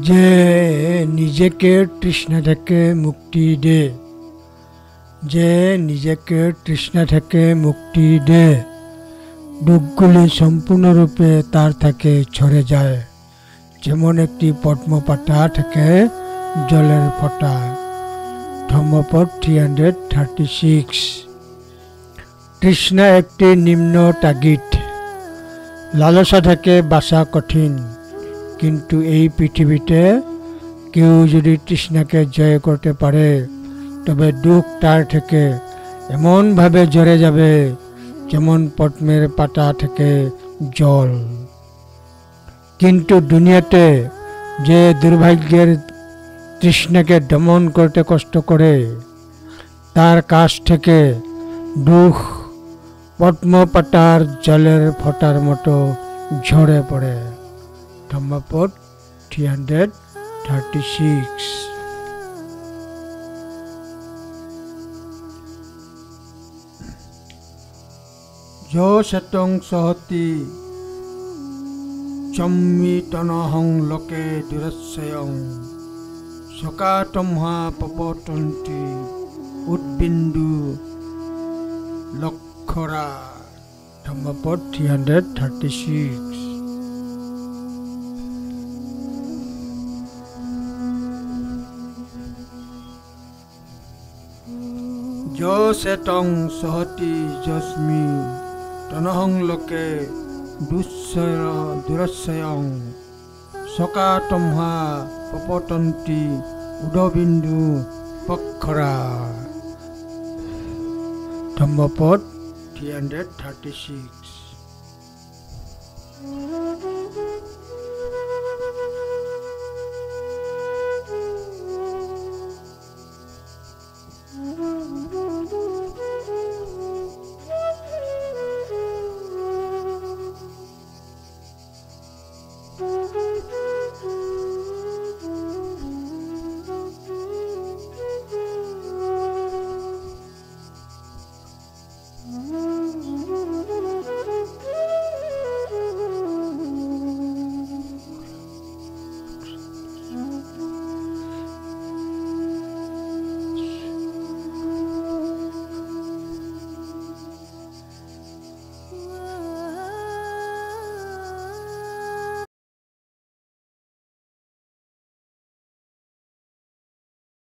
যে নিজেকে তৃষ্ণা থেকে মুক্তি দে, যে নিজেকে তৃষ্ণা থেকে মুক্তি দে, দুঃখগুলি সম্পূর্ণরূপে তার থেকে ঝরে যায়, যেমন একটি পদ্মপাতা থেকে জলের ফোঁটা। ধম্মপদ 336। তৃষ্ণা একটি নিম্ন তাগিদ। লালসা থেকে বাঁচা কঠিন, কিন্তু এই পৃথিবীতে কেউ যদি তৃষ্ণাকে জয় করতে পারে তবে দুঃখ তার থেকে এমনভাবে ঝরে যাবে যেমন পদ্মের পাতা থেকে জল। কিন্তু দুনিয়াতে যে দুর্ভাগ্যের তৃষ্ণাকে দমন করতে কষ্ট করে, তার কাছ থেকে দুঃখ পদ্মপাতার জলের ফোঁটার মতো ঝরে পড়ে। ধম্মপদ 336। যো সেতং সহতি চম্মিতনহং লোকে দুরস্যয়ং সকাতমহা পপতন্তি উদ্বিন্দু লক্ষরা। ধম্মপদ 336। যো সেতং সহতি যস্মি তনহং লোকে দুরস্যয়ং সকাতমহা পপতন্তি উদবিন্দু পক্ষরা। ধম্মপদ 336।